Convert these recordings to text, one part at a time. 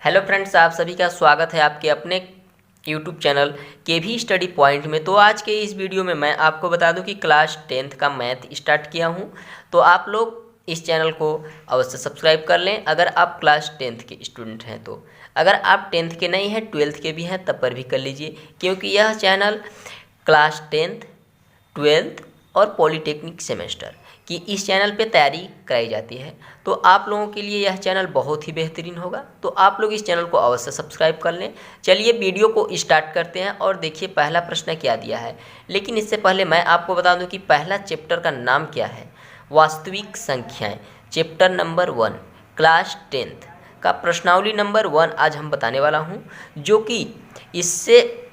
Hello friends, आप सभी का स्वागत है आपके अपने यूट्यूब चैनल के भी स्टडी पॉइंट में। तो आज के इस वीडियो में मैं आपको बता दूं कि क्लास 10th का मैथ स्टार्ट किया हूं, तो आप लोग इस चैनल को अवश्य सब्सक्राइब कर लें अगर आप क्लास 10th के स्टूडेंट हैं। तो अगर आप 10th के नहीं हैं, 12th के भी हैं, तब पर भी कर लीजिए, क्योंकि यह चैनल क्लास 10th, 12th और पॉलीटेक्निक सेमेस्टर कि इस चैनल पे तैयारी कराई जाती है। तो आप लोगों के लिए यह चैनल बहुत ही बेहतरीन होगा, तो आप लोग इस चैनल को अवश्य सब्सक्राइब कर लें। चलिए वीडियो को स्टार्ट करते हैं और देखिए पहला प्रश्न क्या दिया है। लेकिन इससे पहले मैं आपको बता दूं कि पहला चैप्टर का नाम क्या है। वास्तविक संख्याएं, चैप्टर नंबर 1, क्लास 10th का प्रश्नावली नंबर 1 आज हम बताने वाला हूँ, जो कि इससे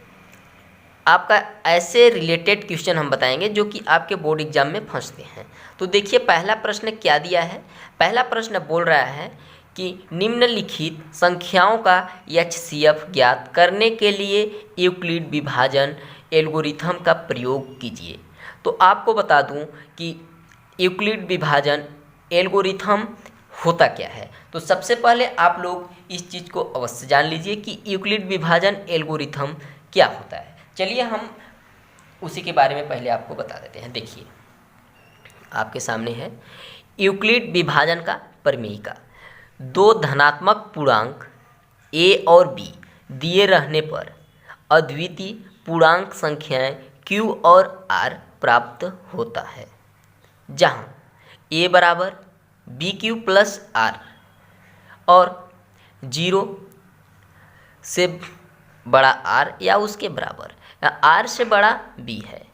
आपका ऐसे रिलेटेड क्वेश्चन हम बताएंगे जो कि आपके बोर्ड एग्जाम में फंसते हैं। तो देखिए पहला प्रश्न क्या दिया है। पहला प्रश्न बोल रहा है कि निम्नलिखित संख्याओं का एचसीएफ ज्ञात करने के लिए यूक्लिड विभाजन एल्गोरिथम का प्रयोग कीजिए। तो आपको बता दूं कि यूक्लिड विभाजन एल्गोरिथम होता क्या है। तो सबसे पहले आप लोग इस चीज़ को अवश्य जान लीजिए कि यूक्लिड विभाजन एल्गोरिथम क्या होता है। चलिए हम उसी के बारे में पहले आपको बता देते हैं। देखिए आपके सामने है यूक्लिड विभाजन का प्रमेयिका। दो धनात्मक पूर्णांक a और b दिए रहने पर अद्वितीय पूर्णांक संख्याएं q और r प्राप्त होता है, जहां a बराबर बी क्यू प्लस आर और 0 से बड़ा r या उसके बराबर या r से बड़ा b है।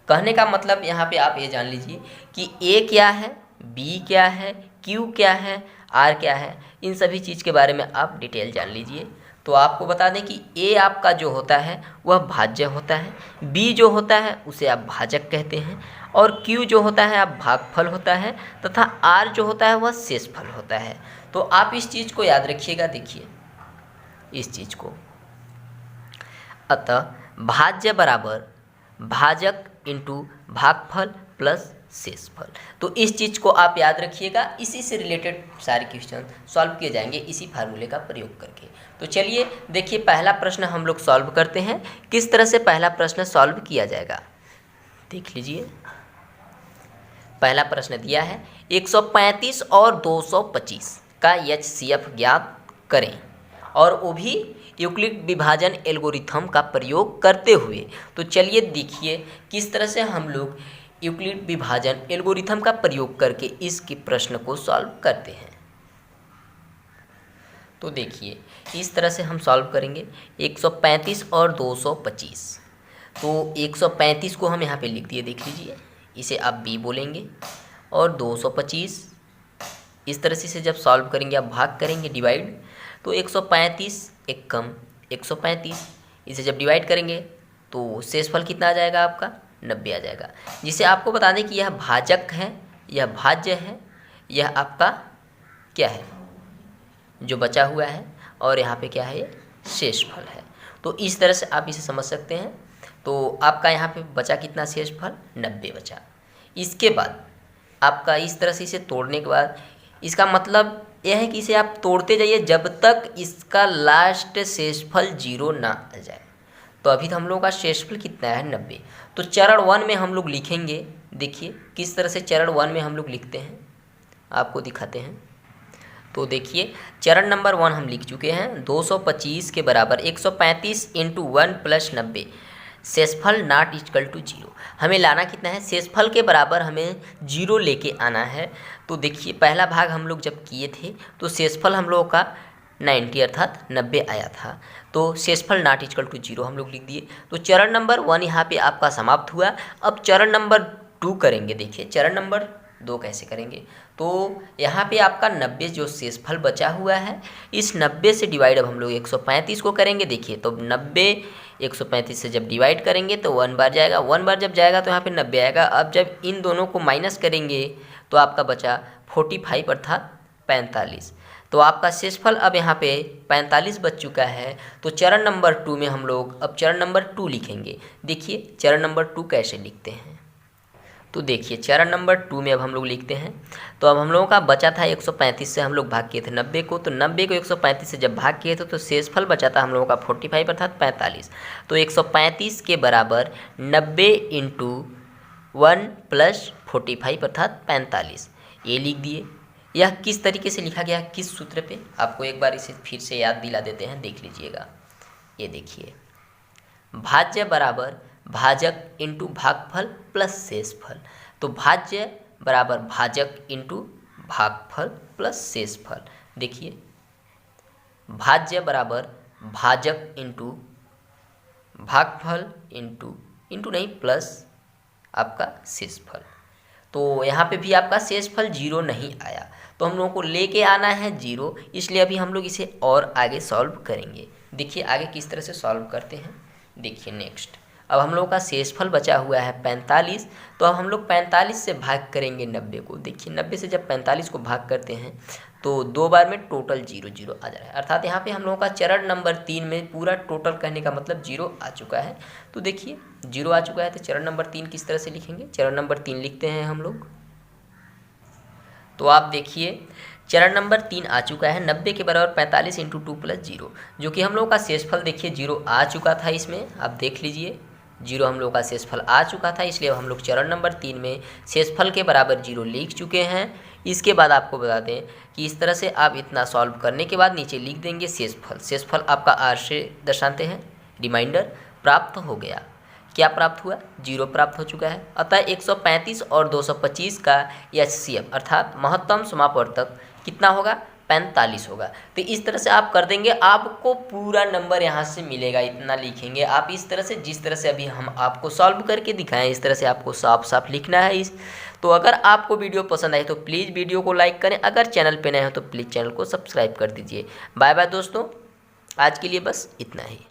कहने का मतलब यहाँ पे आप ये जान लीजिए कि a क्या है, b क्या है, q क्या है, r क्या है। इन सभी चीज़ के बारे में आप डिटेल जान लीजिए। तो आपको बता दें कि a आपका जो होता है वह भाज्य होता है, b जो होता है उसे आप भाजक कहते हैं, और q जो होता है आप भागफल होता है, तथा r जो होता है वह शेषफल होता है। तो आप इस चीज़ को याद रखिएगा। देखिए इस चीज़ को, अतः भाज्य बराबर भाजक इंटू भागफल प्लस शेषफल। तो इस चीज़ को आप याद रखिएगा। इसी से रिलेटेड सारे क्वेश्चन सॉल्व किए जाएंगे इसी फार्मूले का प्रयोग करके। तो चलिए देखिए पहला प्रश्न हम लोग सॉल्व करते हैं। किस तरह से पहला प्रश्न सॉल्व किया जाएगा देख लीजिए। पहला प्रश्न दिया है 135 और 225 का एचसीएफ ज्ञात करें, और वो भी यूक्लिड विभाजन एल्गोरिथम का प्रयोग करते हुए। तो चलिए देखिए किस तरह से हम लोग यूक्लिड विभाजन एल्गोरिथम का प्रयोग करके इसके प्रश्न को सॉल्व करते हैं। तो देखिए इस तरह से हम सॉल्व करेंगे 135 और 225। तो 135 को हम यहाँ पे लिख दिए, देख लीजिए, इसे आप b बोलेंगे, और 225 इस तरह से जब सॉल्व करेंगे आप भाग करेंगे डिवाइड। तो 135 एक कम 135, इसे जब डिवाइड करेंगे तो शेषफल कितना आ जाएगा आपका 90 आ जाएगा। जिसे आपको बता दें कि यह भाजक है, यह भाज्य है, यह आपका क्या है जो बचा हुआ है, और यहाँ पे क्या है ये शेषफल है। तो इस तरह से आप इसे समझ सकते हैं। तो आपका यहाँ पे बचा कितना शेषफल 90 बचा। इसके बाद आपका इस तरह से इसे तोड़ने के बाद इसका मतलब यह है कि इसे आप तोड़ते जाइए जब तक इसका लास्ट शेषफल 0 ना आ जाए। तो अभी तो हम लोगों का शेषफल कितना है 90। तो चरण 1 में हम लोग लिखेंगे। देखिए किस तरह से चरण 1 में हम लोग लिखते हैं, आपको दिखाते हैं। तो देखिए चरण नंबर 1 हम लिख चुके हैं। 225 के बराबर 135 इंटू 1 प्लस 90, शेषफल नॉट इक्वल टू 0। हमें लाना कितना है, शेषफल के बराबर हमें 0 लेके आना है। तो देखिए पहला भाग हम लोग जब किए थे तो शेषफल हम लोगों का 90 अर्थात 90 आया था। तो शेषफल नॉट इक्वल टू 0 हम लोग लिख दिए। तो चरण नंबर 1 यहाँ पे आपका समाप्त हुआ। अब चरण नंबर 2 करेंगे। देखिए चरण नंबर 2 कैसे करेंगे। तो यहाँ पे आपका 90 जो शेषफल बचा हुआ है, इस 90 से डिवाइड अब हम लोग 135 को करेंगे। देखिए तो 90 135 से जब डिवाइड करेंगे तो 1 बार जाएगा, 1 बार जब जाएगा तो यहाँ पे 90 आएगा। अब जब इन दोनों को माइनस करेंगे तो आपका बचा 45 अर्थात 45। तो आपका शेषफल अब यहाँ पे 45 बच चुका है। तो चरण नंबर 2 में हम लोग अब चरण नंबर 2 लिखेंगे। देखिए चरण नंबर 2 कैसे लिखते हैं। तो देखिए चरण नंबर 2 में अब हम लोग लिखते हैं। तो अब हम लोगों का बचा था 135 से हम लोग भाग किए थे 90 को, तो 90 को 135 से जब भाग किए थे तो शेषफल बचा था हम लोगों का 45 अर्थात 45। तो 135 के बराबर 90 इंटू 1 प्लस 45 अर्थात 45, ये लिख दिए। यह किस तरीके से लिखा गया, किस सूत्र पे, आपको एक बार इसे फिर से याद दिला देते हैं, देख लीजिएगा। ये देखिए, भाज्य बराबर भाजक इंटू भागफल प्लस शेषफल। तो भाज्य बराबर भाजक इंटू भागफल प्लस शेषफल। देखिए, भाज्य बराबर भाजक इंटू भागफल इंटू नहीं प्लस आपका शेषफल। तो यहाँ पे भी आपका शेषफल 0 नहीं आया, तो हम लोगों को लेके आना है 0, इसलिए अभी हम लोग इसे और आगे सॉल्व करेंगे। देखिए आगे किस तरह से सॉल्व करते हैं। देखिए नेक्स्ट, अब हम लोग का शेषफल बचा हुआ है 45, तो अब हम लोग 45 से भाग करेंगे 90 को। देखिए 90 से जब 45 को भाग करते हैं तो 2 बार में टोटल 0 0 आ जा रहा है, अर्थात यहाँ पे हम लोगों का चरण नंबर 3 में पूरा टोटल कहने का मतलब 0 आ चुका है। तो देखिए 0 आ चुका है, तो चरण नंबर 3 किस तरह से लिखेंगे। चरण नंबर 3 लिखते हैं हम लोग। तो आप देखिए चरण नंबर 3 आ चुका है, 90 के बराबर 45 इंटू 2 प्लस 0, जो कि हम लोग का शेषफल देखिए 0 आ चुका था। इसमें आप देख लीजिए 0 हम लोग का शेषफल आ चुका था, इसलिए अब हम लोग चरण नंबर 3 में शेषफल के बराबर 0 लिख चुके हैं। इसके बाद आपको बता दें कि इस तरह से आप इतना सॉल्व करने के बाद नीचे लिख देंगे शेषफल। शेषफल आपका आर से दर्शाते हैं, रिमाइंडर प्राप्त हो गया। क्या प्राप्त हुआ, 0 प्राप्त हो चुका है। अतः 135 और 225 का HCF अर्थात महत्तम समापवर्तक कितना होगा, 45 होगा। तो इस तरह से आप कर देंगे, आपको पूरा नंबर यहाँ से मिलेगा, इतना लिखेंगे आप इस तरह से, जिस तरह से अभी हम आपको सॉल्व करके दिखाएं, इस तरह से आपको साफ साफ लिखना है इस। तो अगर आपको वीडियो पसंद आए तो प्लीज़ वीडियो को लाइक करें, अगर चैनल पे नए हो तो प्लीज़ चैनल को सब्सक्राइब कर दीजिए। बाय बाय दोस्तों, आज के लिए बस इतना ही।